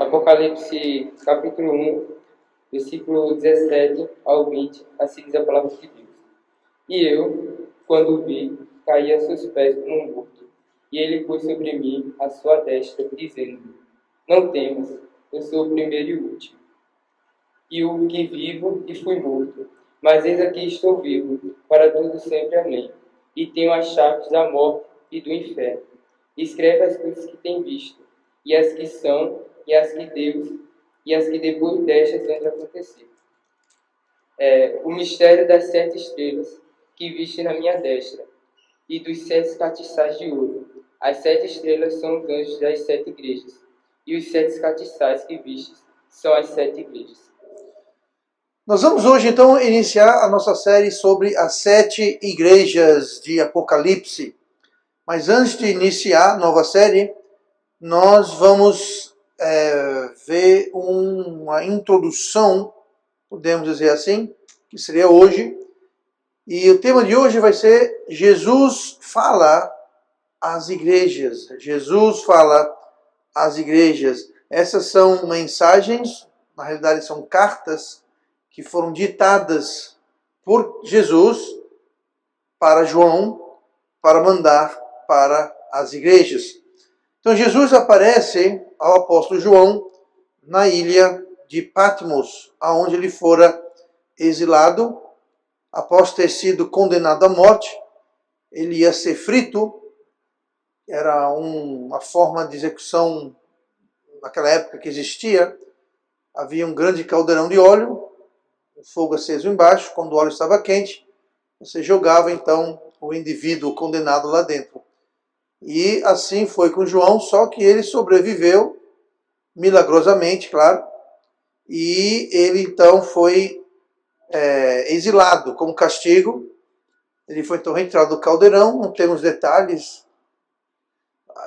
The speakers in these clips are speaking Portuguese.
Apocalipse capítulo 1, versículo 17 ao 20, assim diz a palavra de Deus. E eu, quando o vi, caí a seus pés como um morto, e ele pôs sobre mim a sua destra, dizendo: Não temas, eu sou o primeiro e o último, e o que vivo e fui morto. Mas eis aqui estou vivo, para todo sempre, amém. E tenho as chaves da morte e do inferno. Escreve as coisas que tem visto, e as que são, e as que Deus, e as que depois destas hão de acontecer. O mistério das 7 estrelas que viste na minha destra, e dos 7 castiçais de ouro. As 7 estrelas são os anjos das 7 igrejas, e os 7 castiçais que vistes são as 7 igrejas. Nós vamos hoje então iniciar a nossa série sobre as 7 igrejas de Apocalipse. Mas antes de iniciar a nova série, nós vamos ver uma introdução, podemos dizer assim, que seria hoje. E o tema de hoje vai ser Jesus fala às igrejas. Jesus fala às igrejas. Essas são mensagens, na realidade são cartas, que foram ditadas por Jesus para João, para mandar para as igrejas. Então Jesus aparece ao apóstolo João na ilha de Patmos, aonde ele fora exilado, após ter sido condenado à morte. Ele ia ser frito, era uma forma de execução naquela época que existia. Havia um grande caldeirão de óleo, o fogo aceso embaixo. Quando o óleo estava quente, você jogava então o indivíduo condenado lá dentro. E assim foi com João, só que ele sobreviveu, milagrosamente, claro, e ele então foi exilado como castigo. Ele foi então retirado do caldeirão, não temos detalhes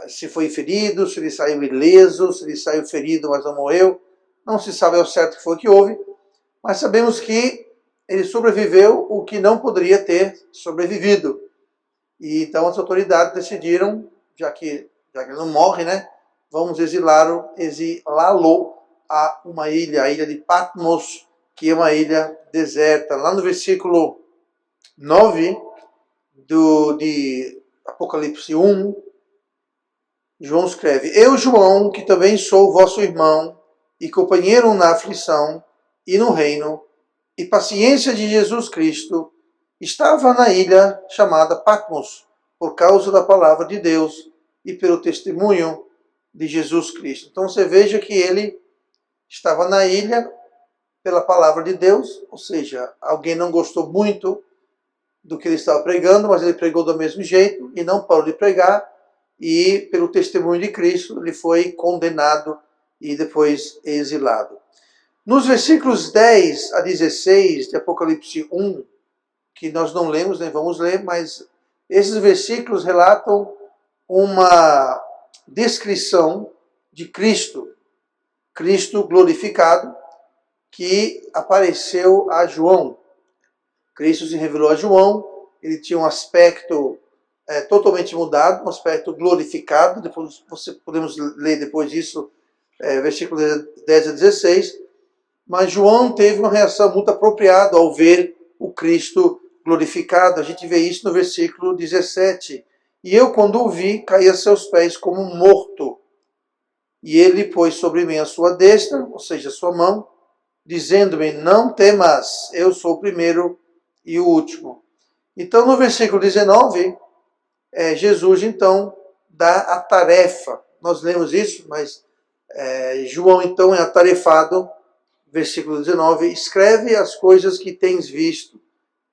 se foi ferido, se ele saiu ileso, se ele saiu ferido, mas não morreu. Não se sabe ao certo o que foi que houve, mas sabemos que ele sobreviveu o que não poderia ter sobrevivido. E então as autoridades decidiram, já que ele não morre, né? Vamos exilá-lo a uma ilha, a ilha de Patmos, que é uma ilha deserta. Lá no versículo 9 de Apocalipse 1, João escreve: Eu, João, que também sou vosso irmão e companheiro na aflição e no reino e paciência de Jesus Cristo, estava na ilha chamada Patmos, por causa da palavra de Deus e pelo testemunho de Jesus Cristo. Então você veja que ele estava na ilha pela palavra de Deus, ou seja, alguém não gostou muito do que ele estava pregando, mas ele pregou do mesmo jeito e não parou de pregar, e pelo testemunho de Cristo ele foi condenado e depois exilado. Nos versículos 10 a 16 de Apocalipse 1, que nós não lemos, nem vamos ler, mas esses versículos relatam uma descrição de Cristo, Cristo glorificado, que apareceu a João. Cristo se revelou a João, ele tinha um aspecto totalmente mudado, um aspecto glorificado. Depois podemos ler depois disso, versículos 10 a 16. Mas João teve uma reação muito apropriada ao ver o Cristo glorificado. A gente vê isso no versículo 17. E eu, quando o vi, caí a seus pés como morto. E ele pôs sobre mim a sua destra, ou seja, a sua mão, dizendo-me: Não temas, eu sou o primeiro e o último. Então, no versículo 19, Jesus, então, dá a tarefa. Nós lemos isso, mas João, então, é atarefado. Versículo 19, escreve as coisas que tens visto,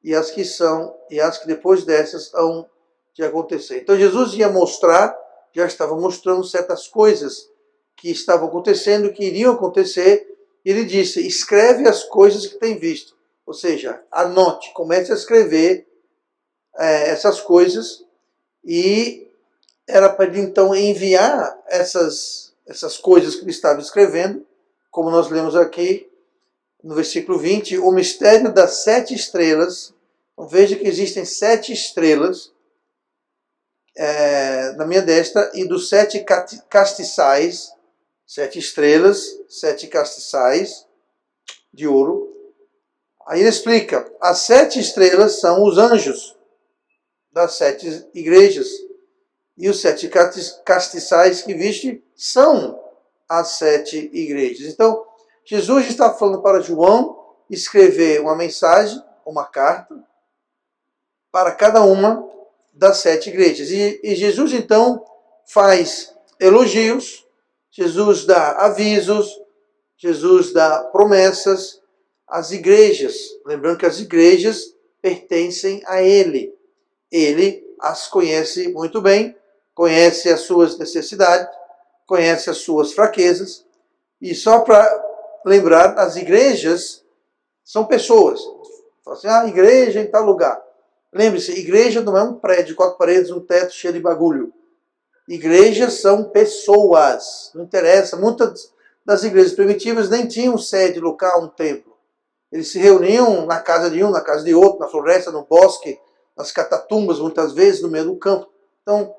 e as que são, e as que depois dessas hão de acontecer. Então Jesus ia mostrar, já estava mostrando certas coisas que estavam acontecendo, que iriam acontecer, e ele disse: escreve as coisas que tem visto. Ou seja, anote, comece a escrever essas coisas, e era para ele então enviar essas coisas que ele estava escrevendo, como nós lemos aqui, no versículo 20, o mistério das 7 estrelas. Então, veja que existem 7 estrelas na minha destra, e dos 7 castiçais, 7 estrelas, 7 castiçais de ouro. Aí ele explica, as 7 estrelas são os anjos das 7 igrejas, e os 7 castiçais que viste são as 7 igrejas. Então, Jesus está falando para João escrever uma mensagem, uma carta, para cada uma das 7 igrejas. E Jesus, então, faz elogios, Jesus dá avisos, Jesus dá promessas às igrejas. Lembrando que as igrejas pertencem a Ele. Ele as conhece muito bem, conhece as suas necessidades, conhece as suas fraquezas. E só para lembrar, as igrejas são pessoas. Fala assim, igreja em tal lugar. Lembre-se, igreja não é um prédio, 4 paredes, um teto cheio de bagulho. Igrejas são pessoas. Não interessa. Muitas das igrejas primitivas nem tinham sede local, um templo. Eles se reuniam na casa de um, na casa de outro, na floresta, no bosque, nas catatumbas, muitas vezes, no meio do campo. Então,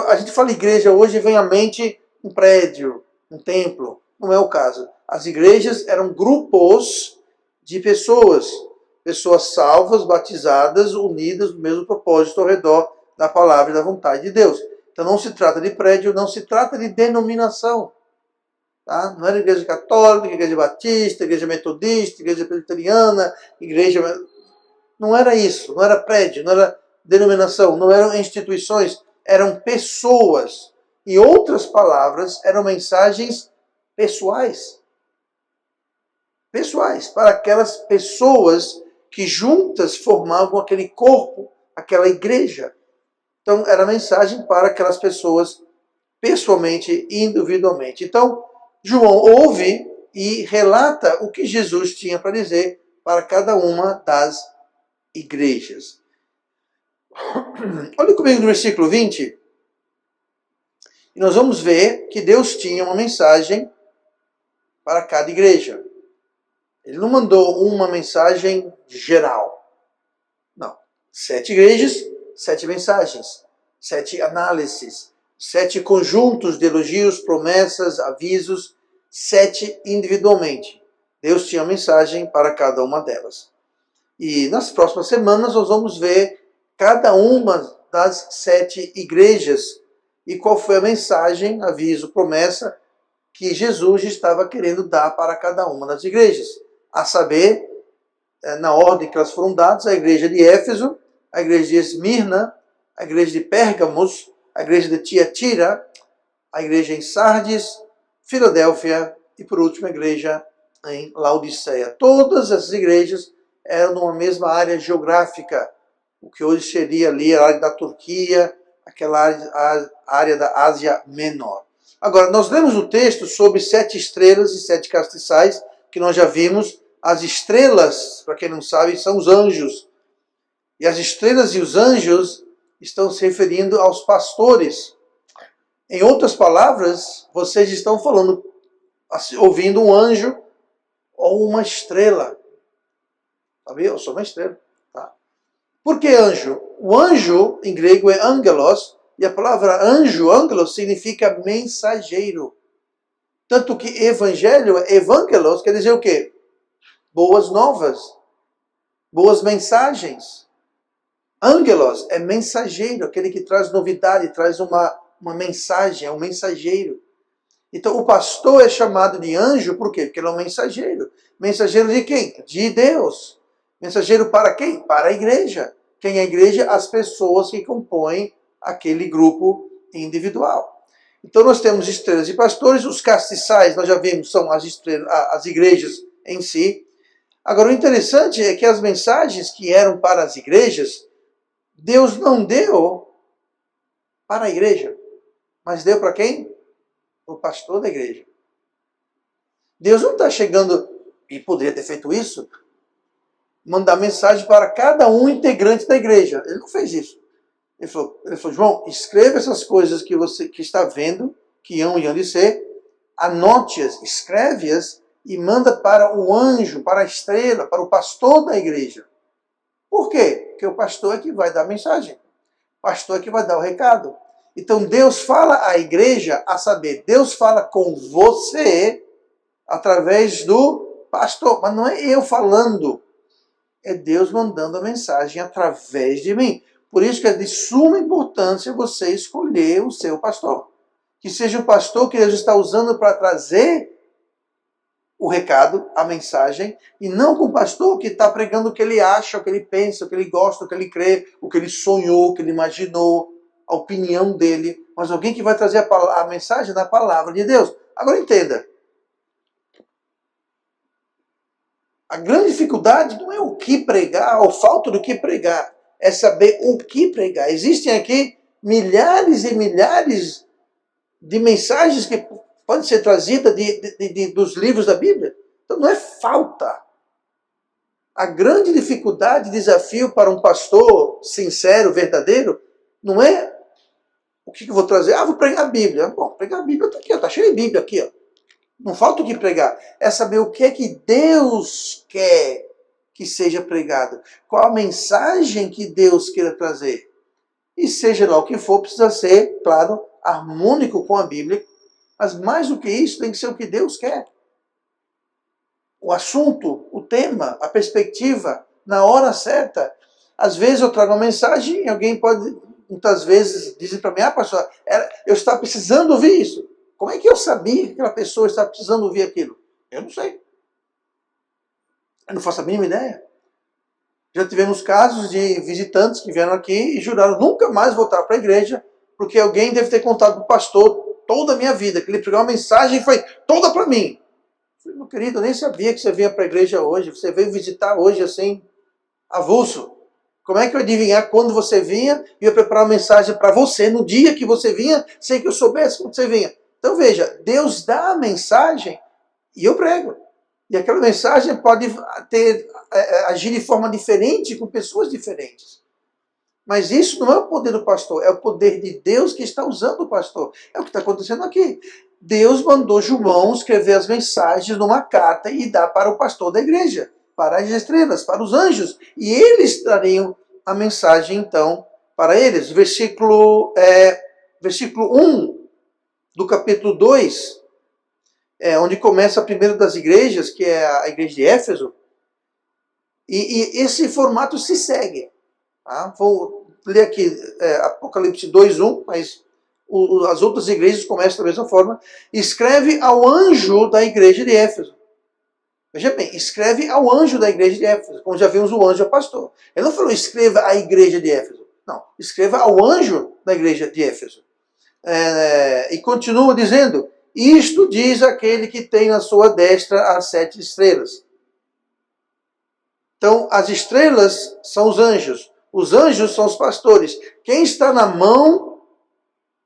a gente fala igreja hoje, vem à mente um prédio, um templo. Não é o caso. As igrejas eram grupos de pessoas. Pessoas salvas, batizadas, unidas no mesmo propósito ao redor da palavra e da vontade de Deus. Então não se trata de prédio, não se trata de denominação. Tá? Não era igreja católica, igreja batista, igreja metodista, igreja presbiteriana, igreja... Não era isso, não era prédio, não era denominação, não eram instituições, eram pessoas. Em outras palavras, eram mensagens pessoais. Pessoais, para aquelas pessoas que juntas formavam aquele corpo, aquela igreja. Então, era mensagem para aquelas pessoas pessoalmente, individualmente. Então, João ouve e relata o que Jesus tinha para dizer para cada uma das igrejas. Olha comigo no versículo 20. E nós vamos ver que Deus tinha uma mensagem para cada igreja. Ele não mandou uma mensagem geral. Não. 7 igrejas, 7 mensagens, 7 análises, 7 conjuntos de elogios, promessas, avisos, 7 individualmente. Deus tinha uma mensagem para cada uma delas. E nas próximas semanas nós vamos ver cada uma das 7 igrejas e qual foi a mensagem, aviso, promessa que Jesus estava querendo dar para cada uma das igrejas. A saber, na ordem que elas foram dadas, a igreja de Éfeso, a igreja de Esmirna, a igreja de Pérgamos, a igreja de Tiatira, a igreja em Sardes, Filadélfia e, por último, a igreja em Laodiceia. Todas essas igrejas eram numa mesma área geográfica, o que hoje seria ali a área da Turquia, aquela área da Ásia Menor. Agora, nós lemos o texto sobre 7 estrelas e 7 castiçais, que nós já vimos. As estrelas, para quem não sabe, são os anjos. E as estrelas e os anjos estão se referindo aos pastores. Em outras palavras, vocês estão falando, ouvindo um anjo ou uma estrela. Sabia? Eu sou uma estrela. Tá? Por que anjo? O anjo, em grego, é angelos, e a palavra anjo, angelos, significa mensageiro. Tanto que evangelho, evangelos, quer dizer o quê? Boas novas, boas mensagens. Angelos é mensageiro, aquele que traz novidade, traz uma mensagem, é um mensageiro. Então o pastor é chamado de anjo, por quê? Porque ele é um mensageiro. Mensageiro de quem? De Deus. Mensageiro para quem? Para a igreja. Quem é a igreja? As pessoas que compõem aquele grupo individual. Então nós temos estrelas e pastores, os castiçais, nós já vimos, são as igrejas em si. Agora, o interessante é que as mensagens que eram para as igrejas, Deus não deu para a igreja, mas deu para quem? Para o pastor da igreja. Deus não está chegando, e poderia ter feito isso, mandar mensagem para cada um integrante da igreja. Ele não fez isso. Ele falou, João, escreva essas coisas que você que está vendo, que hão de ser, anote-as, escreve-as e manda para o anjo, para a estrela, para o pastor da igreja. Por quê? Porque o pastor é que vai dar a mensagem. O pastor é que vai dar o recado. Então Deus fala à igreja, a saber, Deus fala com você através do pastor. Mas não é eu falando, é Deus mandando a mensagem através de mim. Por isso que é de suma importância você escolher o seu pastor. Que seja o pastor que Deus está usando para trazer o recado, a mensagem, e não com o pastor que está pregando o que ele acha, o que ele pensa, o que ele gosta, o que ele crê, o que ele sonhou, o que ele imaginou, a opinião dele, mas alguém que vai trazer a mensagem da palavra de Deus. Agora entenda, a grande dificuldade não é o que pregar, ou falta do que pregar, é saber o que pregar. Existem aqui milhares e milhares de mensagens que podem ser trazidas dos livros da Bíblia. Então não é falta. A grande dificuldade, desafio para um pastor sincero, verdadeiro, não é o que eu vou trazer. Ah, vou pregar a Bíblia. Bom, pregar a Bíblia está aqui, está cheio de Bíblia aqui. Ó. Não falta o que pregar. É saber o que é que Deus quer que seja pregado. Qual a mensagem que Deus queira trazer. E seja lá o que for, precisa ser, claro, harmônico com a Bíblia. Mas mais do que isso, tem que ser o que Deus quer. O assunto, o tema, a perspectiva, na hora certa. Às vezes eu trago uma mensagem e alguém pode, muitas vezes, dizer para mim, ah, pastor, eu estava precisando ouvir isso. Como é que eu sabia que aquela pessoa estava precisando ouvir aquilo? Eu não sei. Eu não faço a mínima ideia. Já tivemos casos de visitantes que vieram aqui e juraram nunca mais voltar para a igreja, porque alguém deve ter contado para o pastor toda a minha vida, que ele pregou uma mensagem e foi toda para mim. Eu falei, meu querido, eu nem sabia que você vinha para a igreja hoje, você veio visitar hoje assim, avulso. Como é que eu ia adivinhar quando você vinha e ia preparar uma mensagem para você no dia que você vinha, sem que eu soubesse quando você vinha? Então veja, Deus dá a mensagem e eu prego. E aquela mensagem pode agir de forma diferente com pessoas diferentes. Mas isso não é o poder do pastor, é o poder de Deus que está usando o pastor. É o que está acontecendo aqui. Deus mandou João escrever as mensagens numa carta e dar para o pastor da igreja, para as estrelas, para os anjos. E eles trariam a mensagem, então, para eles. Versículo 1 do capítulo 2, onde começa a primeira das igrejas, que é a igreja de Éfeso. E esse formato se segue. Tá? Vou ler aqui Apocalipse 2:1, mas as outras igrejas começam da mesma forma. Escreve ao anjo da igreja de Éfeso. Veja bem, escreve ao anjo da igreja de Éfeso. Como já vimos, o anjo é o pastor. Ele não falou escreva à igreja de Éfeso. Não, escreva ao anjo da igreja de Éfeso. E continua dizendo, isto diz aquele que tem na sua destra as 7 estrelas. Então, as estrelas são os anjos são os pastores. Quem está na mão,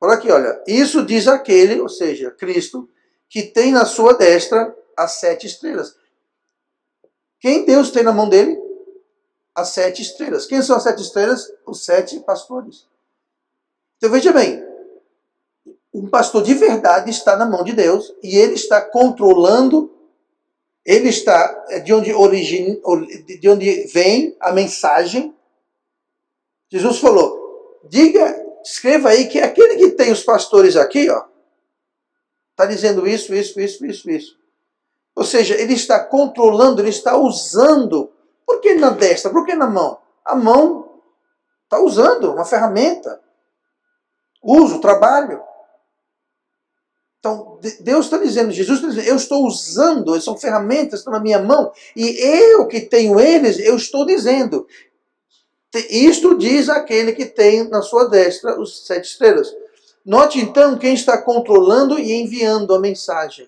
olha aqui, olha, isso diz aquele, ou seja, Cristo, que tem na sua destra as 7 estrelas. Quem Deus tem na mão dele? As 7 estrelas. Quem são as 7 estrelas? Os 7 pastores. Então veja bem, um pastor de verdade está na mão de Deus e ele está controlando, ele está de onde vem a mensagem. Jesus falou, escreva aí que aquele que tem os pastores aqui, ó, está dizendo isso. Ou seja, ele está controlando, ele está usando. Por que na destra? Por que na mão? A mão está usando uma ferramenta. Uso, trabalho. Então, Deus está dizendo, Jesus está dizendo, eu estou usando, são ferramentas, estão na minha mão, e eu que tenho eles, eu estou dizendo. Isto diz aquele que tem na sua destra os 7 estrelas. Note então quem está controlando e enviando a mensagem.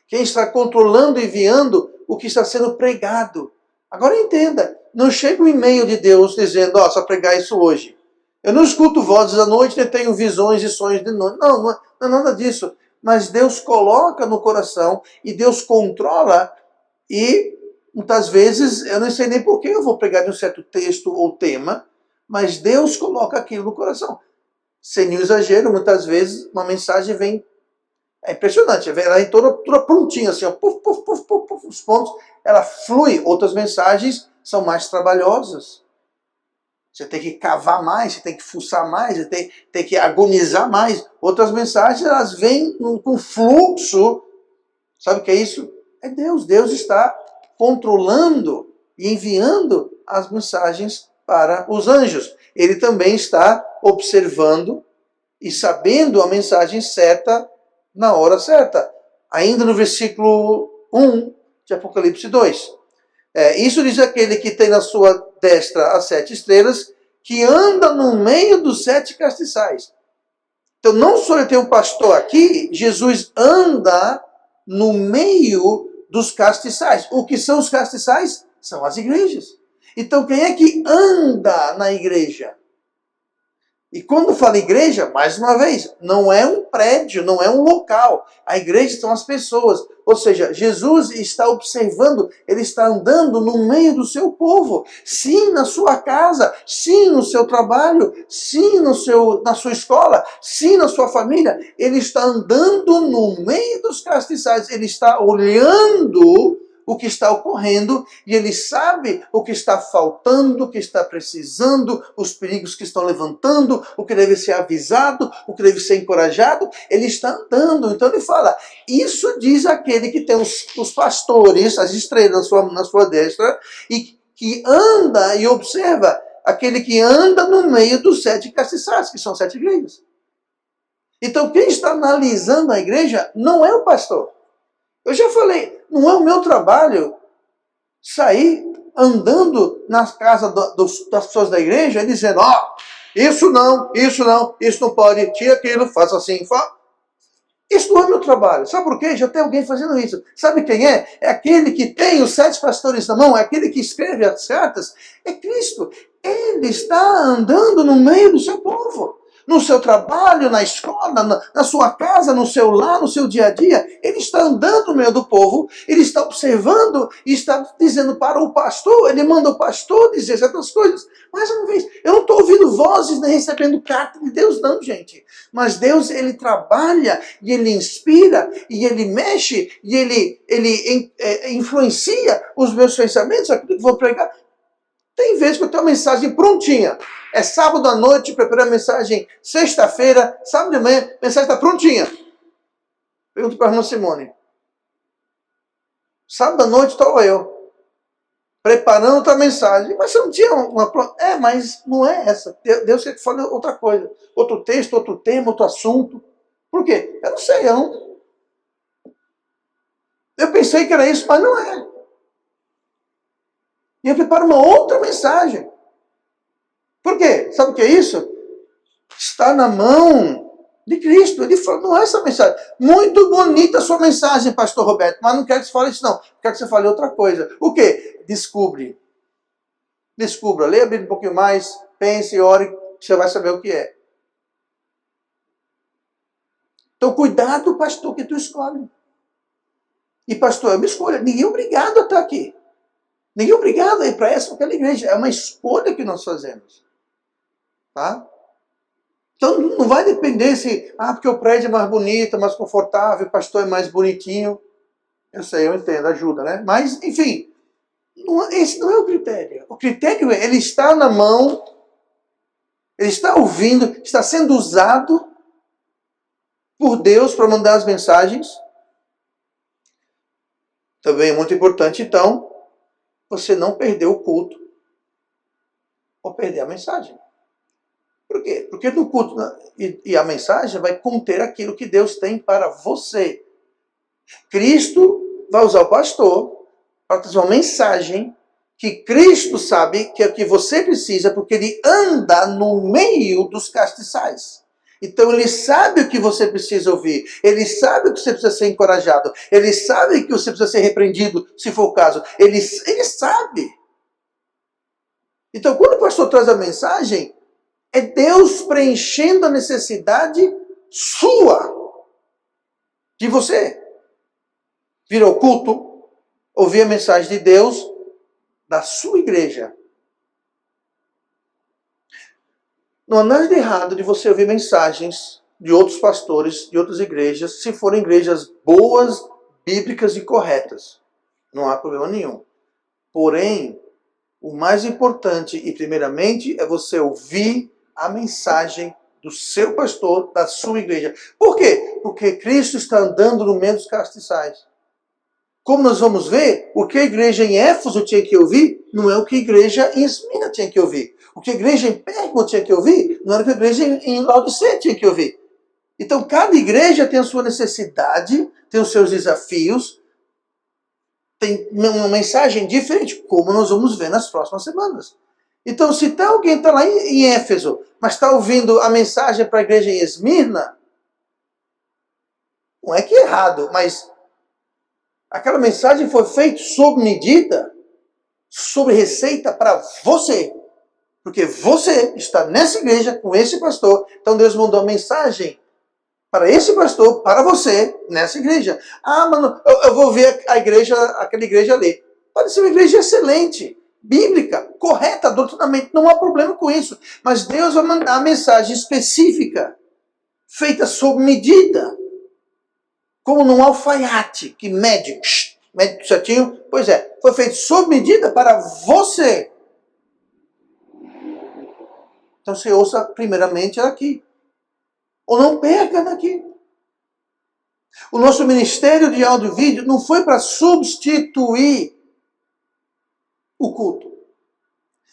Quem está controlando e enviando o que está sendo pregado. Agora entenda, não chega um e-mail de Deus dizendo, só pregar isso hoje. Eu não escuto vozes à noite, nem tenho visões e sonhos de noite. Não é nada disso. Mas Deus coloca no coração e Deus controla e muitas vezes, eu não sei nem por que eu vou pregar de um certo texto ou tema, mas Deus coloca aquilo no coração. Sem nenhum exagero, muitas vezes uma mensagem vem É impressionante, ela é toda prontinha, assim, ó, puf, puf, puf, puf, puf, os pontos, ela flui. Outras mensagens são mais trabalhosas. Você tem que cavar mais, você tem que fuçar mais, você tem que agonizar mais. Outras mensagens, elas vêm com fluxo. Sabe o que é isso? É Deus. Deus está controlando e enviando as mensagens para os anjos. Ele também está observando e sabendo a mensagem certa na hora certa. Ainda no versículo 1 de Apocalipse 2. Isso diz aquele que tem na sua destra as 7 estrelas, que anda no meio dos 7 castiçais. Então, não só ele tem um pastor aqui, Jesus anda no meio dos castiçais. O que são os castiçais? São as igrejas. Então, quem é que anda na igreja? E quando fala igreja, mais uma vez, não é um prédio, não é um local. A igreja são as pessoas. Ou seja, Jesus está observando, ele está andando no meio do seu povo. Sim, na sua casa, sim, no seu trabalho, sim, na sua escola, sim, na sua família. Ele está andando no meio dos castiçais. Ele está olhando o que está ocorrendo e ele sabe o que está faltando, o que está precisando, os perigos que estão levantando, o que deve ser avisado, o que deve ser encorajado. Ele está andando. Então ele fala, isso diz aquele que tem os pastores, as estrelas na sua destra, e que anda e observa, aquele que anda no meio dos 7 castiçais, que são 7 igrejas. Então quem está analisando a igreja não é o pastor. Eu já falei, não é o meu trabalho sair andando nas casas das pessoas da igreja e dizendo, isso não, isso não pode, tira aquilo, faça assim, Isso não é meu trabalho. Sabe por quê? Já tem alguém fazendo isso. Sabe quem é? É aquele que tem os 7 pastores na mão, é aquele que escreve as cartas. É Cristo. Ele está andando no meio do seu povo. No seu trabalho, na escola, na sua casa, no seu lar, no seu dia a dia. Ele está andando no meio do povo, ele está observando e está dizendo para o pastor, ele manda o pastor dizer certas coisas. Mais uma vez, eu não estou ouvindo vozes nem recebendo carta de Deus, não, gente. Mas Deus, ele trabalha e ele inspira e ele mexe e ele influencia os meus pensamentos, aquilo que vou pregar. Tem vezes que eu tenho uma mensagem prontinha. É sábado à noite, preparei a mensagem sexta-feira, sábado de manhã, a mensagem está prontinha. Pergunto para a irmã Simone. Sábado à noite estava eu, preparando outra mensagem. Mas você não tinha uma... mas não é essa. Deus quer que fale outra coisa. Outro texto, outro tema, outro assunto. Por quê? Eu não sei, eu pensei que era isso, mas não é. E eu preparo uma outra mensagem. Por quê? Sabe o que é isso? Está na mão de Cristo. Ele fala, não é essa mensagem. Muito bonita a sua mensagem, pastor Roberto, mas não quero que você fale isso, não. Quero que você fale outra coisa. O quê? Descubra. Leia a Bíblia um pouquinho mais, pense, ore, você vai saber o que é. Então, cuidado, pastor, que tu escolhe. E, pastor, é uma escolha. Ninguém é obrigado a estar aqui. Ninguém é obrigado a ir para essa ou aquela igreja. É uma escolha que nós fazemos. Tá? Então não vai depender se, porque o prédio é mais bonito, mais confortável, o pastor é mais bonitinho. Eu sei, eu entendo, ajuda, né? Mas, enfim, esse não é o critério. O critério é, ele está na mão, ele está ouvindo, está sendo usado por Deus para mandar as mensagens. Também é muito importante, então, você não perder o culto ou perder a mensagem. Por quê? Porque no culto e a mensagem vai conter aquilo que Deus tem para você. Cristo vai usar o pastor para trazer uma mensagem que Cristo sabe que é o que você precisa, porque ele anda no meio dos castiçais. Então ele sabe o que você precisa ouvir, ele sabe que você precisa ser encorajado, ele sabe que você precisa ser repreendido, se for o caso, ele sabe. Então quando o pastor traz a mensagem, é Deus preenchendo a necessidade sua, de você. Vir ao culto, ouvir a mensagem de Deus, da sua igreja. Não há nada de errado de você ouvir mensagens de outros pastores, de outras igrejas, se forem igrejas boas, bíblicas e corretas. Não há problema nenhum. Porém, o mais importante e primeiramente é você ouvir a mensagem do seu pastor, da sua igreja. Por quê? Porque Cristo está andando no meio dos castiçais. Como nós vamos ver, o que a igreja em Éfeso tinha que ouvir não é o que a igreja em Esmina tinha que ouvir. O que a igreja em Pérgamo tinha que ouvir não era o que a igreja em Laodiceia tinha que ouvir. Então, cada igreja tem a sua necessidade, tem os seus desafios, tem uma mensagem diferente, como nós vamos ver nas próximas semanas. Então, se alguém está lá em Éfeso, mas está ouvindo a mensagem para a igreja em Esmirna, não é que é errado, mas aquela mensagem foi feita sob medida, sob receita para você. Porque você está nessa igreja com esse pastor, então Deus mandou a mensagem para esse pastor, para você, nessa igreja. Ah, mano, eu vou ver a igreja, aquela igreja ali. Pode ser uma igreja excelente, bíblica, correta, doutrinamente, não há problema com isso. Mas Deus vai mandar a mensagem específica, feita sob medida. Como num alfaiate, que mede certinho. Pois é, foi feito sob medida para você. Então você ouça primeiramente aqui. Ou não perca daqui. O nosso ministério de áudio e vídeo não foi para substituir o culto.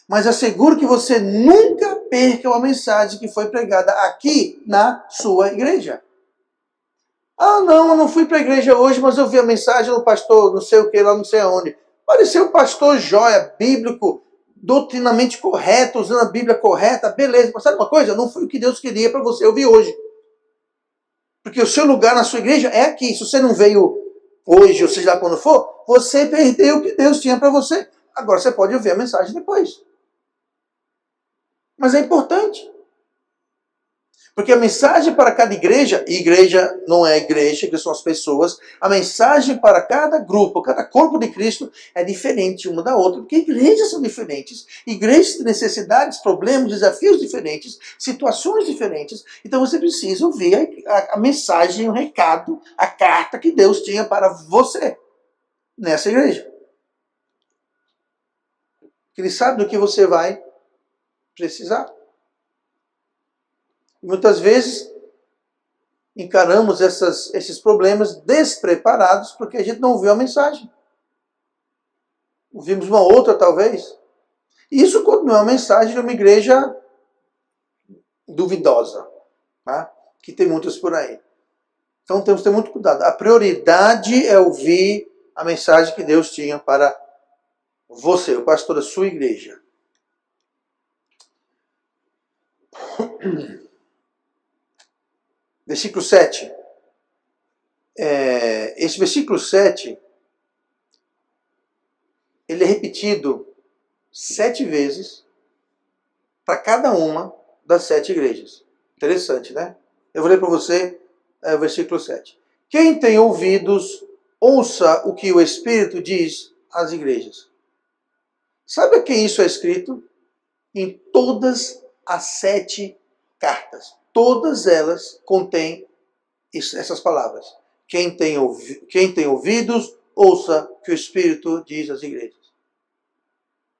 Mas asseguro que você nunca perca uma mensagem que foi pregada aqui na sua igreja. Ah, não, eu não fui para a igreja hoje, mas eu vi a mensagem do pastor, não sei o que, lá não sei aonde. Pareceu um pastor joia, bíblico, doutrinamente correto, usando a Bíblia correta, beleza. Mas sabe uma coisa? Não foi o que Deus queria para você ouvir hoje. Porque o seu lugar na sua igreja é aqui. Se você não veio hoje, ou seja lá quando for, você perdeu o que Deus tinha para você. Agora você pode ouvir a mensagem depois. Mas é importante. Porque a mensagem para cada igreja, e igreja não é igreja, que são as pessoas, a mensagem para cada grupo, cada corpo de Cristo é diferente uma da outra, porque igrejas são diferentes. Igrejas têm necessidades, problemas, desafios diferentes, situações diferentes. Então você precisa ouvir a mensagem, o recado, a carta que Deus tinha para você nessa igreja. Ele sabe do que você vai precisar. Muitas vezes encaramos esses problemas despreparados porque a gente não ouviu a mensagem. Ouvimos uma outra, talvez. Isso quando não é uma mensagem de uma igreja duvidosa, tá? Que tem muitas por aí. Então temos que ter muito cuidado. A prioridade é ouvir a mensagem que Deus tinha para você, o pastor da sua igreja. Versículo 7. Esse versículo 7, ele é repetido 7 vezes para cada uma das 7 igrejas. Interessante, né? Eu vou ler para você o versículo 7. Quem tem ouvidos, ouça o que o Espírito diz às igrejas. Sabe a quem isso é escrito? Em todas as 7 cartas. Todas elas contêm essas palavras. Quem tem ouvidos, ouça o que o Espírito diz às igrejas.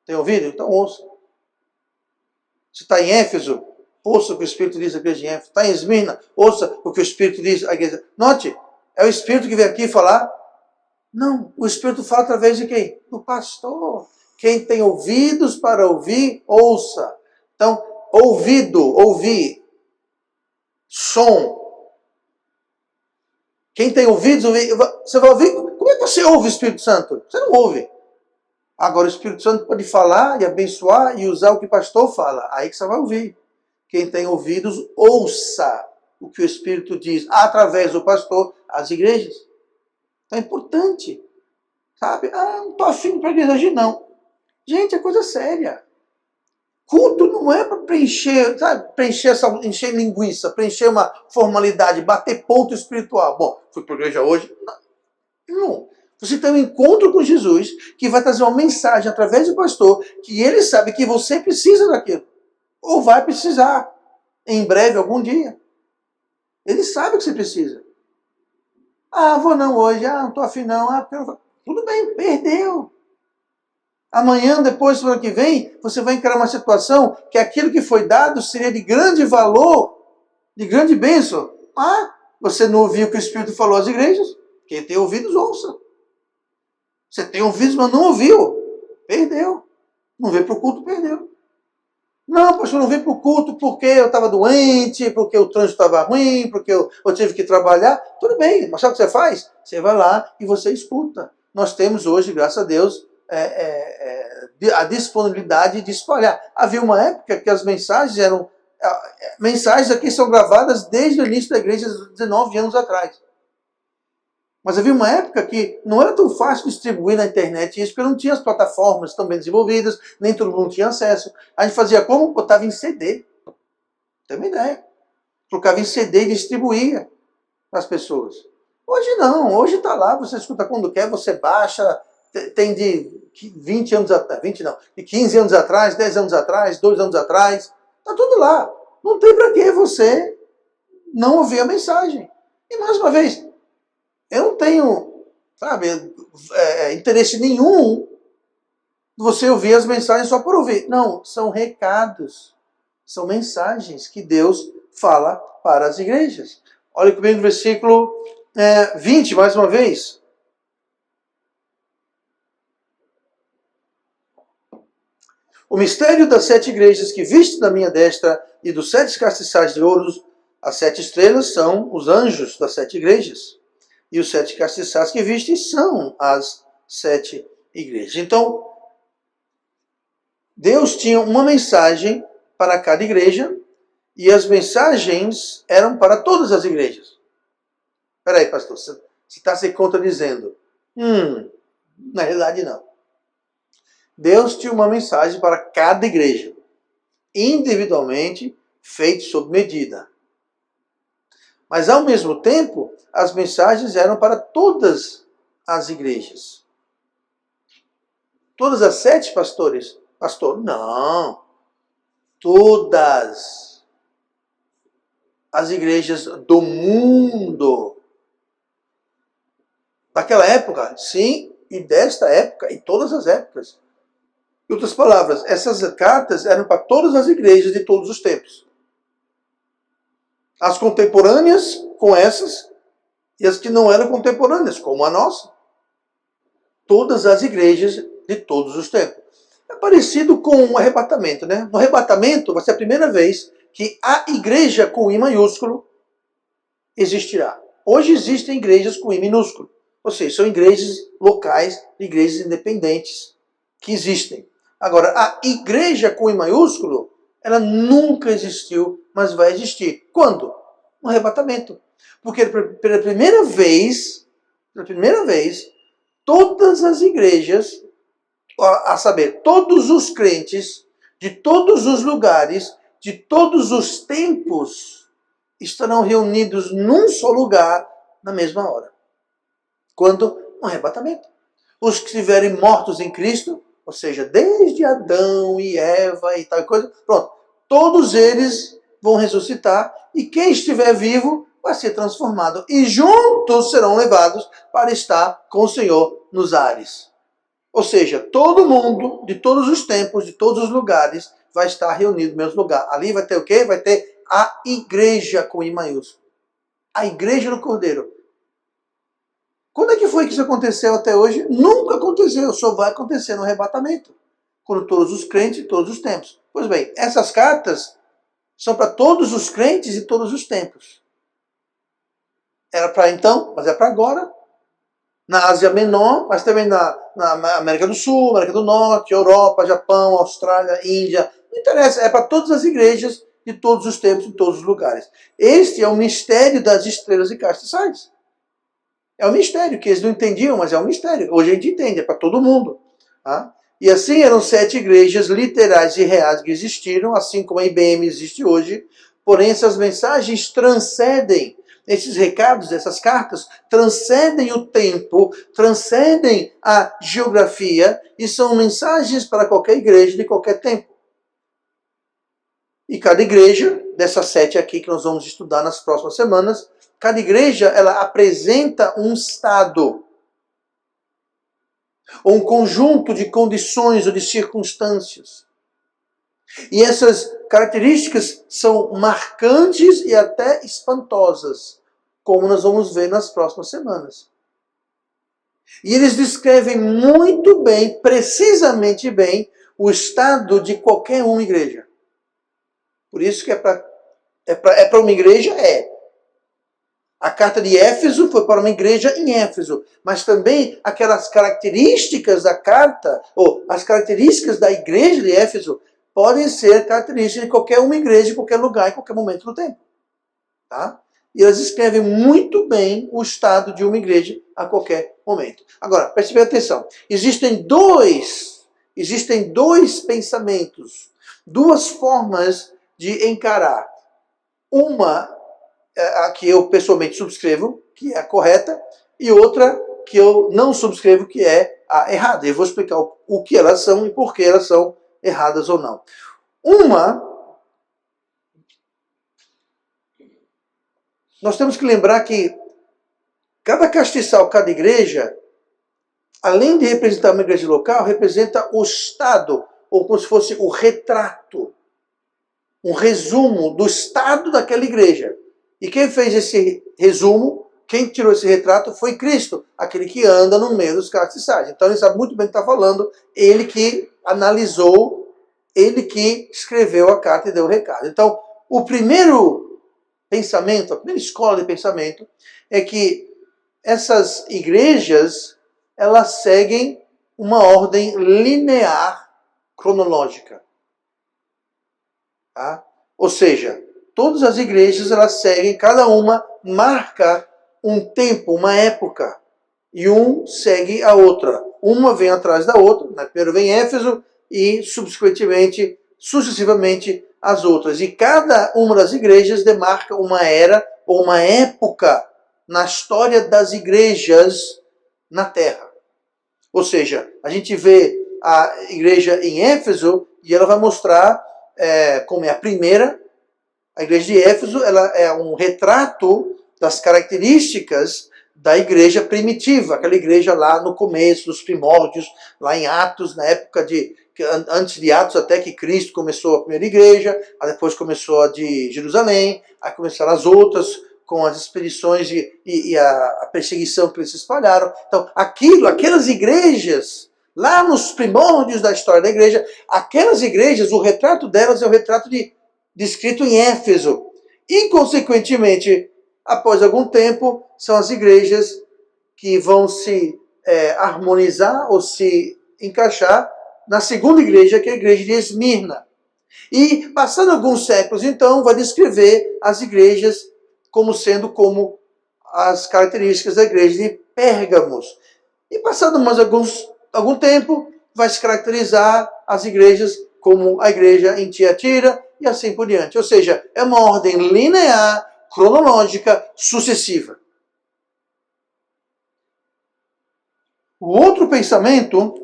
Tem ouvido? Então ouça. Se está em Éfeso, ouça o que o Espírito diz à igreja em Éfeso. Está em Esmirna, ouça o que o Espírito diz à igreja. Note, é o Espírito que vem aqui falar? Não, o Espírito fala através de quem? Do pastor. Quem tem ouvidos para ouvir, ouça. Então, ouvir. Som. Quem tem ouvidos, ouvir. Você vai ouvir? Como é que você ouve o Espírito Santo? Você não ouve. Agora o Espírito Santo pode falar e abençoar e usar o que o pastor fala. Aí que você vai ouvir. Quem tem ouvidos, ouça o que o Espírito diz através do pastor às igrejas. Então é importante. Sabe? Não estou afim para a igreja hoje, não. Gente, é coisa séria. Culto não é para preencher, sabe? Encher linguiça, preencher uma formalidade, bater ponto espiritual. Bom, fui para a igreja hoje. Não. Você tem um encontro com Jesus que vai trazer uma mensagem através do pastor que ele sabe que você precisa daquilo. Ou vai precisar em breve, algum dia. Ele sabe o que você precisa. Ah, vou não hoje. Ah, não estou afim não. Ah, tudo bem, perdeu. Amanhã, depois, semana que vem, você vai encarar uma situação que aquilo que foi dado seria de grande valor, de grande bênção. Ah, você não ouviu o que o Espírito falou às igrejas? Quem tem ouvidos, ouça. Você tem ouvidos, mas não ouviu. Perdeu. Não veio para o culto, perdeu. Não, pastor, não veio para o culto porque eu estava doente, porque o trânsito estava ruim, porque eu tive que trabalhar. Tudo bem, mas sabe o que você faz? Você vai lá e você escuta. Nós temos hoje, graças a Deus, a disponibilidade de espalhar. Havia uma época que as mensagens eram... mensagens aqui são gravadas desde o início da igreja, 19 anos atrás. Mas havia uma época que não era tão fácil distribuir na internet isso, porque não tinha as plataformas tão bem desenvolvidas, nem todo mundo tinha acesso. A gente fazia como? Botava em CD. Tem uma ideia. Colocava em CD e distribuía para as pessoas. Hoje não, hoje está lá, você escuta quando quer, você baixa, tem de 20 anos atrás, 20 não, de 15 anos atrás, 10 anos atrás, 2 anos atrás, está tudo lá. Não tem para que você não ouvir a mensagem. E mais uma vez, eu não tenho, sabe, interesse nenhum de você ouvir as mensagens só por ouvir. Não, são recados, são mensagens que Deus fala para as igrejas. Olha comigo no versículo 20, mais uma vez. O mistério das 7 igrejas que viste na minha destra e dos 7 castiçais de ouro, as 7 estrelas são os anjos das 7 igrejas. E os 7 castiçais que viste são as 7 igrejas. Então, Deus tinha uma mensagem para cada igreja e as mensagens eram para todas as igrejas. Espera aí, pastor, você está se contradizendo. Na realidade, não. Deus tinha uma mensagem para cada igreja, individualmente, feito sob medida. Mas, ao mesmo tempo, as mensagens eram para todas as igrejas. Todas as 7, pastores? Pastor, não. Todas as igrejas do mundo. Daquela época, sim, e desta época, e todas as épocas. Em outras palavras, essas cartas eram para todas as igrejas de todos os tempos. As contemporâneas com essas e as que não eram contemporâneas, como a nossa. Todas as igrejas de todos os tempos. É parecido com um arrebatamento, né? No arrebatamento vai ser a primeira vez que a igreja com I maiúsculo existirá. Hoje existem igrejas com I minúsculo. Ou seja, são igrejas locais, igrejas independentes que existem. Agora, a igreja com I maiúsculo, ela nunca existiu, mas vai existir. Quando? No arrebatamento. Porque pela primeira vez, todas as igrejas, a saber, todos os crentes, de todos os lugares, de todos os tempos, estarão reunidos num só lugar, na mesma hora. Quando? No arrebatamento. Os que estiverem mortos em Cristo, ou seja, desde Adão e Eva e tal coisa, pronto, todos eles vão ressuscitar e quem estiver vivo vai ser transformado e juntos serão levados para estar com o Senhor nos ares. Ou seja, todo mundo, de todos os tempos, de todos os lugares, vai estar reunido no mesmo lugar. Ali vai ter o quê? Vai ter a igreja com I maiúsculo. A igreja do Cordeiro. Quando é que foi que isso aconteceu até hoje? Nunca aconteceu, só vai acontecer no arrebatamento. Quando todos os crentes de todos os tempos. Pois bem, essas cartas são para todos os crentes de todos os tempos. Era para então, mas é para agora. Na Ásia Menor, mas também na América do Sul, América do Norte, Europa, Japão, Austrália, Índia. Não interessa, é para todas as igrejas de todos os tempos, em todos os lugares. Este é o mistério das estrelas e castiçais. É um mistério, que eles não entendiam, mas é um mistério. Hoje a gente entende, é para todo mundo. Tá? E assim eram 7 igrejas literais e reais que existiram, assim como a IBM existe hoje. Porém, essas mensagens transcendem, esses recados, essas cartas, transcendem o tempo, transcendem a geografia e são mensagens para qualquer igreja de qualquer tempo. E cada igreja dessas 7 aqui que nós vamos estudar nas próximas semanas, cada igreja ela apresenta um estado, ou um conjunto de condições ou de circunstâncias. E essas características são marcantes e até espantosas, como nós vamos ver nas próximas semanas. E eles descrevem muito bem, precisamente bem, o estado de qualquer uma igreja. Por isso que é para uma igreja, A carta de Éfeso foi para uma igreja em Éfeso, mas também aquelas características da carta, ou as características da igreja de Éfeso, podem ser características de qualquer uma igreja, em qualquer lugar, em qualquer momento do tempo. Tá? E elas escrevem muito bem o estado de uma igreja a qualquer momento. Agora, preste bem atenção. Existem dois pensamentos, duas formas de encarar. Uma, a que eu pessoalmente subscrevo, que é a correta, e outra que eu não subscrevo, que é a errada. Eu vou explicar o que elas são e por que elas são erradas ou não. Nós temos que lembrar que cada castiçal, cada igreja, além de representar uma igreja local, representa o estado, ou como se fosse o retrato, um resumo do estado daquela igreja. E quem fez esse resumo, quem tirou esse retrato foi Cristo, aquele que anda no meio dos castiçais. Então ele sabe muito bem o que está falando, ele que analisou, ele que escreveu a carta e deu o recado. Então, o primeiro pensamento, a primeira escola de pensamento, é que essas igrejas, elas seguem uma ordem linear cronológica. Tá? Ou seja, todas as igrejas, elas seguem, cada uma marca um tempo, uma época, e um segue a outra. Uma vem atrás da outra, né? Primeiro vem Éfeso e subsequentemente, sucessivamente as outras. E cada uma das igrejas demarca uma era ou uma época na história das igrejas na Terra. Ou seja, a gente vê a igreja em Éfeso e ela vai mostrar como é a primeira. A igreja de Éfeso, ela é um retrato das características da igreja primitiva, aquela igreja lá no começo, nos primórdios, lá em Atos, na época antes de Atos até que Cristo começou a primeira igreja, aí depois começou a de Jerusalém, aí começaram as outras com as expedições e a perseguição que eles se espalharam. Então, aquelas igrejas, lá nos primórdios da história da igreja, aquelas igrejas, o retrato delas é o retrato descrito em Éfeso. E, consequentemente, após algum tempo, são as igrejas que vão se harmonizar ou se encaixar na segunda igreja, que é a igreja de Esmirna. E, passando alguns séculos, então, vai descrever as igrejas como sendo como as características da igreja de Pérgamos. E, passando mais algum tempo, vai se caracterizar as igrejas como a igreja em Tiatira e assim por diante. Ou seja, é uma ordem linear, cronológica, sucessiva. O outro pensamento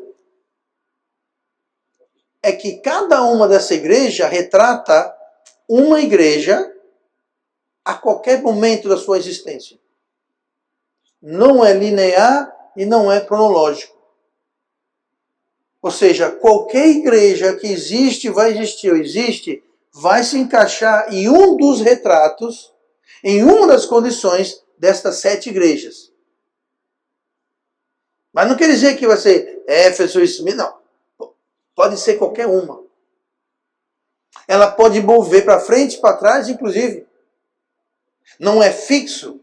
é que cada uma dessa igreja retrata uma igreja a qualquer momento da sua existência. Não é linear e não é cronológico. Ou seja, qualquer igreja que existe, vai existir ou existe, vai se encaixar em um dos retratos, em uma das condições destas 7 igrejas. Mas não quer dizer que vai ser Éfeso, Esmirna, não. Pode ser qualquer uma. Ela pode mover para frente e para trás, inclusive. Não é fixo.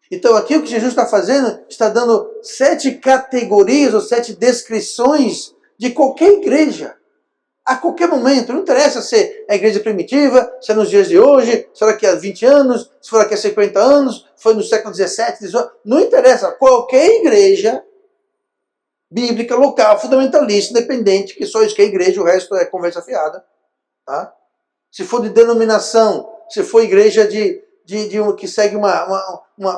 Então aqui o que Jesus está fazendo, está dando 7 categorias ou 7 descrições de qualquer igreja. A qualquer momento, não interessa se é a igreja primitiva, se é nos dias de hoje, se é daqui a 20 anos, se for daqui a 50 anos, foi no século 17, 18, não interessa. Qualquer igreja bíblica, local, fundamentalista, independente, que só isso que é igreja, o resto é conversa fiada. Tá? Se for de denominação, se for igreja que segue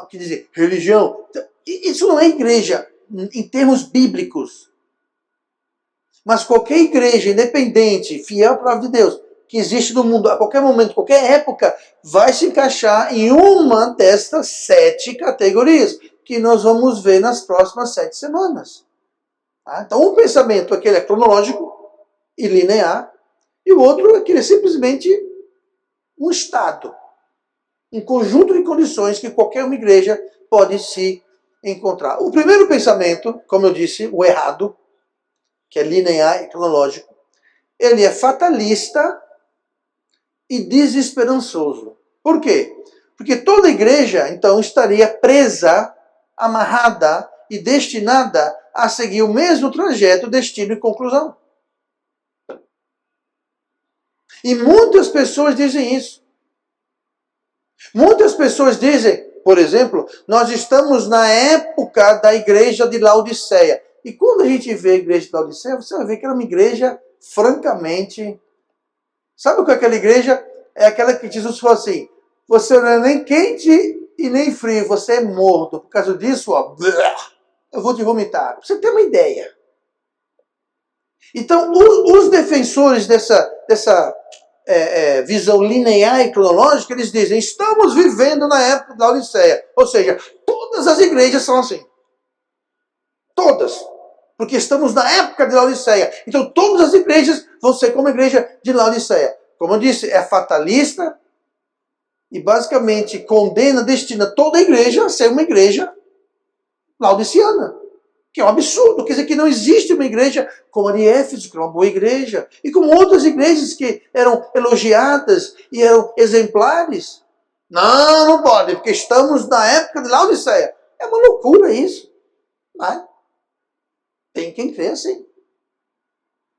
que dizer, religião, isso não é igreja em termos bíblicos. Mas qualquer igreja independente, fiel à palavra de Deus, que existe no mundo, a qualquer momento, qualquer época, vai se encaixar em uma destas 7 categorias, que nós vamos ver nas próximas 7 semanas. Tá? Então, um pensamento aquele é cronológico e linear, e o outro é que ele é simplesmente um estado, um conjunto de condições que qualquer uma igreja pode se encontrar. O primeiro pensamento, como eu disse, o errado, que é linear e cronológico, ele é fatalista e desesperançoso. Por quê? Porque toda igreja, então, estaria presa, amarrada e destinada a seguir o mesmo trajeto, destino e conclusão. E muitas pessoas dizem isso. Muitas pessoas dizem, por exemplo, nós estamos na época da igreja de Laodiceia. E quando a gente vê a igreja de Laodiceia, você vai ver que era uma igreja francamente... Sabe o que é aquela igreja? É aquela que Jesus falou assim, você não é nem quente e nem frio, você é morto. Por causa disso, ó, eu vou te vomitar. Pra você ter uma ideia. Então, os defensores dessa visão linear e cronológica, eles dizem, estamos vivendo na época da Laodiceia. Ou seja, todas as igrejas são assim. Todas. Porque estamos na época de Laodiceia. Então todas as igrejas vão ser como a igreja de Laodiceia. Como eu disse, é fatalista e basicamente condena, destina toda a igreja a ser uma igreja laodiceana. Que é um absurdo. Quer dizer que não existe uma igreja como a de Éfeso, que é uma boa igreja. E como outras igrejas que eram elogiadas e eram exemplares. Não, não pode, porque estamos na época de Laodiceia. É uma loucura isso. Não é? Tem quem crê assim.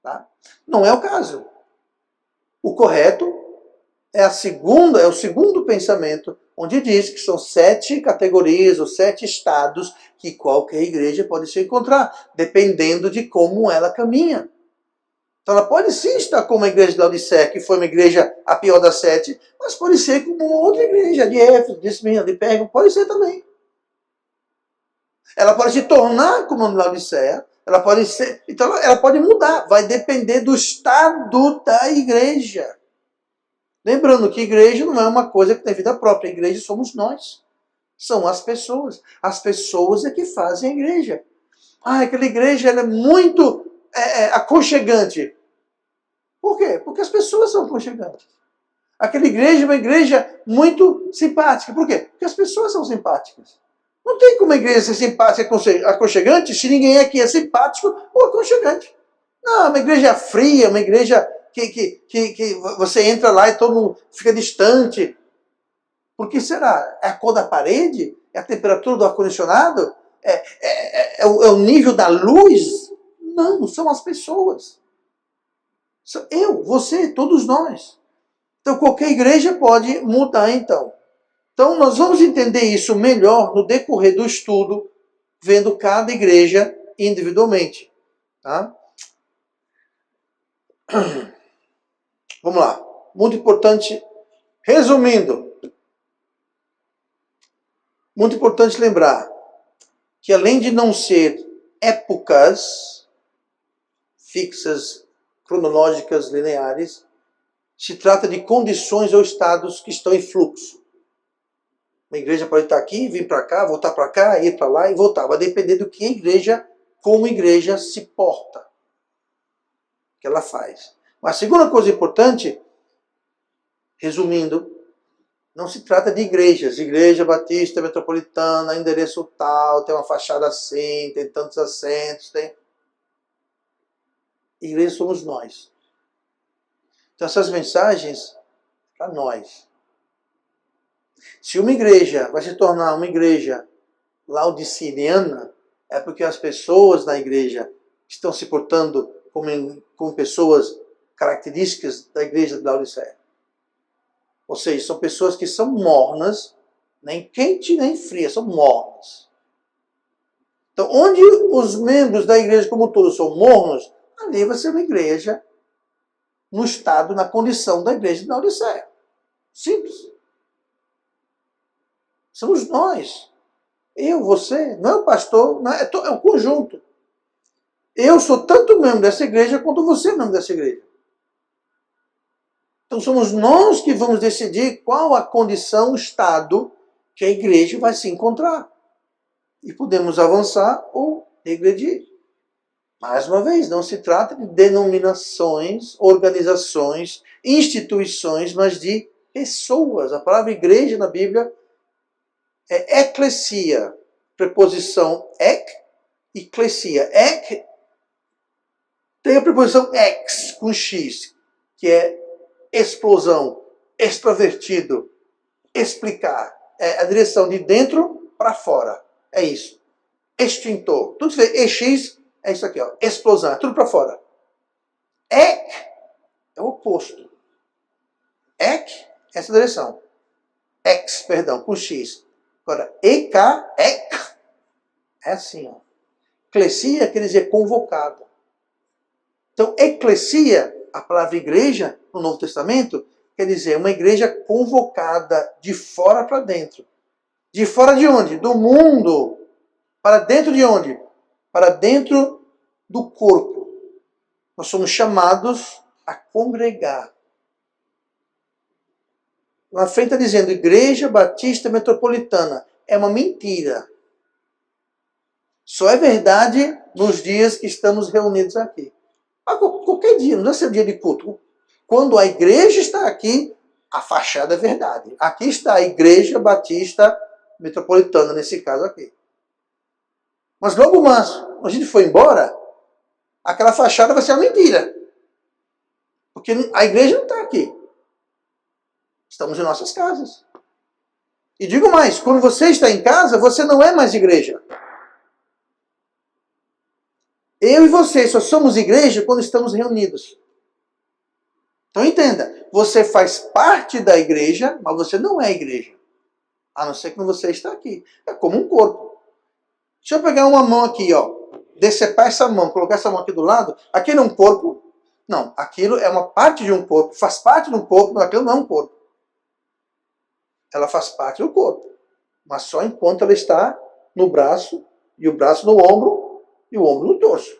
Tá? Não é o caso. O correto é o segundo pensamento, onde diz que são 7 categorias ou 7 estados que qualquer igreja pode se encontrar, dependendo de como ela caminha. Então ela pode sim estar como a igreja de Laodiceia, que foi uma igreja a pior das 7, mas pode ser como outra igreja, de Éfeso, de Esmirna, de Pérgamo, pode ser também. Ela pode se tornar como a de Laodiceia, ela pode ser, então ela pode mudar, vai depender do estado da igreja. Lembrando que igreja não é uma coisa que tem vida própria, a igreja somos nós. São as pessoas. As pessoas é que fazem a igreja. Ah, aquela igreja ela é muito aconchegante. Por quê? Porque as pessoas são aconchegantes. Aquela igreja é uma igreja muito simpática. Por quê? Porque as pessoas são simpáticas. Não tem como a igreja ser simpática e aconchegante se ninguém aqui é simpático ou aconchegante. Não, é uma igreja fria, uma igreja que você entra lá e todo mundo fica distante. Por que será? É a cor da parede? É a temperatura do ar-condicionado? É o nível da luz? Não, são as pessoas. Eu, você, todos nós. Então qualquer igreja pode mudar então. Então nós vamos entender isso melhor no decorrer do estudo, vendo cada igreja individualmente. Tá? Vamos lá. Muito importante, resumindo, muito importante lembrar que além de não ser épocas fixas, cronológicas, lineares, se trata de condições ou estados que estão em fluxo. Uma igreja pode estar aqui, vir para cá, voltar para cá, ir para lá e voltar. Vai depender do que a igreja, como a igreja se porta, que ela faz. Mas a segunda coisa importante, resumindo, não se trata de igrejas. Igreja Batista Metropolitana, endereço tal, tem uma fachada assim, tem tantos assentos, tem... Igreja somos nós. Então essas mensagens, para nós. Se uma igreja vai se tornar uma igreja laodiciniana, é porque as pessoas na igreja estão se portando como pessoas características da igreja de Laodiceia. Ou seja, são pessoas que são mornas, nem quente nem fria, são mornas. Então, onde os membros da igreja como um todo são mornos, ali vai ser uma igreja no estado, na condição da igreja de Laodiceia. Simples. Somos nós. Eu, você, não é o pastor, não é um conjunto. Eu sou tanto membro dessa igreja quanto você é membro dessa igreja. Então somos nós que vamos decidir qual a condição, o estado que a igreja vai se encontrar. E podemos avançar ou regredir. Mais uma vez, não se trata de denominações, organizações, instituições, mas de pessoas. A palavra igreja na Bíblia é eclesia, preposição ek, eclesia. Ek tem a preposição ex, com x, que é explosão, extravertido, explicar. É a direção de dentro para fora. É isso. Extintor. Tudo que você vê, EX, é isso aqui, ó. Explosão, é tudo para fora. Ek é o oposto. Ek, essa direção. Ex, perdão, com X. Agora, EK, ek, é assim, ó. Eclesia quer dizer convocado. Então, eclesia, a palavra igreja, no Novo Testamento, quer dizer uma igreja convocada de fora para dentro. De fora de onde? Do mundo. Para dentro de onde? Para dentro do corpo. Nós somos chamados a congregar. Na frente está dizendo Igreja Batista Metropolitana. É uma mentira. Só é verdade nos dias que estamos reunidos aqui. Qualquer dia, não deve ser dia de culto. Quando a igreja está aqui, a fachada é verdade. Aqui está a Igreja Batista Metropolitana, nesse caso aqui. Mas logo mais, quando a gente for embora, aquela fachada vai ser uma mentira. Porque a igreja não está aqui. Estamos em nossas casas. E digo mais, quando você está em casa, você não é mais igreja. Eu e você só somos igreja quando estamos reunidos. Então entenda, você faz parte da igreja, mas você não é igreja. A não ser que você está aqui. É como um corpo. Deixa eu pegar uma mão aqui, ó. Decepar essa mão, colocar essa mão aqui do lado. Aquilo é um corpo? Não, aquilo é uma parte de um corpo. Faz parte de um corpo, mas aquilo não é um corpo. Ela faz parte do corpo. Mas só enquanto ela está no braço, e o braço no ombro, e o ombro no torso.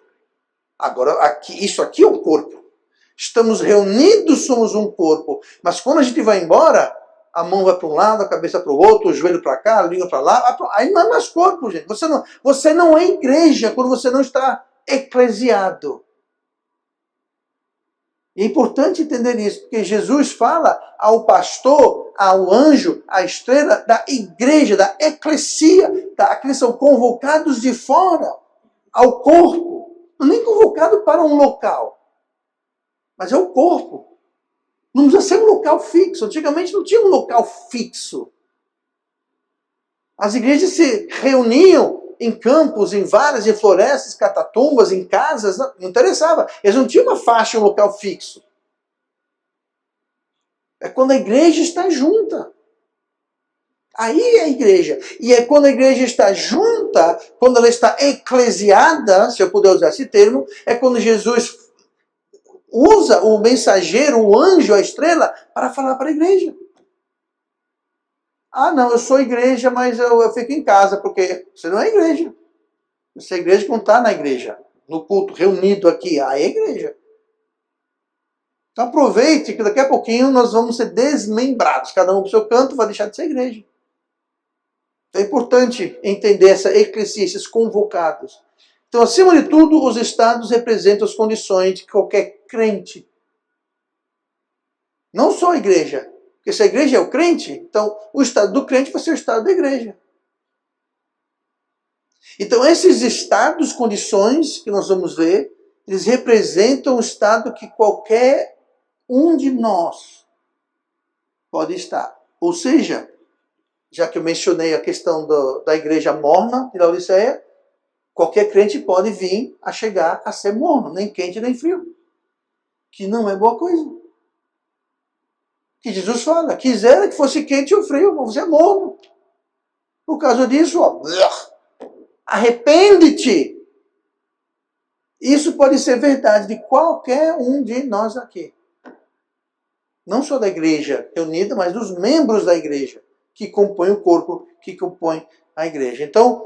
Agora, isso aqui é um corpo. Estamos reunidos, somos um corpo. Mas quando a gente vai embora, a mão vai para um lado, a cabeça para o outro, o joelho para cá, a língua para lá. Aí não é mais corpo, gente. Você não é igreja quando você não está eclesiado. E é importante entender isso, porque Jesus fala ao pastor, ao anjo, à estrela da igreja, da eclesia, aqueles são convocados de fora, ao corpo. Não é nem convocado para um local, mas é o corpo. Não precisa ser um local fixo. Antigamente não tinha um local fixo. As igrejas se reuniam em campos, em varas, em florestas, catatumbas, em casas. Não interessava. Eles não tinham uma faixa, um local fixo. É quando a igreja está junta. Aí é a igreja. E é quando a igreja está junta, quando ela está eclesiada, se eu puder usar esse termo, é quando Jesus usa o mensageiro, o anjo, a estrela, para falar para a igreja. Ah, não, eu sou igreja, mas eu fico em casa, porque você não é igreja. Você é igreja quando está na igreja, no culto, reunido aqui, aí é igreja. Então aproveite que daqui a pouquinho nós vamos ser desmembrados. Cada um para o seu canto vai deixar de ser igreja. Então é importante entender essa eclesia, esses convocados. Então, acima de tudo, os estados representam as condições de qualquer crente. Não só a igreja. Porque se a igreja é o crente, então o estado do crente vai ser o estado da igreja. Então, esses estados, condições que nós vamos ver, eles representam o estado que qualquer um de nós pode estar. Ou seja, já que eu mencionei a questão da igreja morna de Laodiceia, qualquer crente pode vir a chegar a ser morno, nem quente nem frio. Que não é boa coisa. Que Jesus fala, quisera que fosse quente ou frio, mas você é morno. Por causa disso, ó, arrepende-te. Isso pode ser verdade de qualquer um de nós aqui. Não só da igreja reunida, mas dos membros da igreja, que compõem o corpo, que compõem a igreja. Então,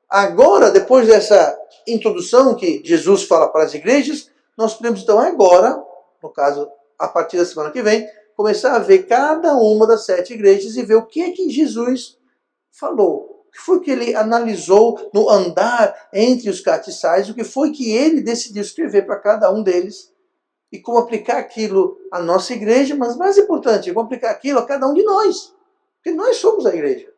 agora, depois dessa introdução que Jesus fala para as igrejas, nós podemos então agora, no caso, a partir da semana que vem, começar a ver cada uma das 7 igrejas e ver o que é que Jesus falou. O que foi que ele analisou no andar entre os castiçais, o que foi que ele decidiu escrever para cada um deles e como aplicar aquilo à nossa igreja, mas mais importante, como aplicar aquilo a cada um de nós. Porque nós somos a igreja.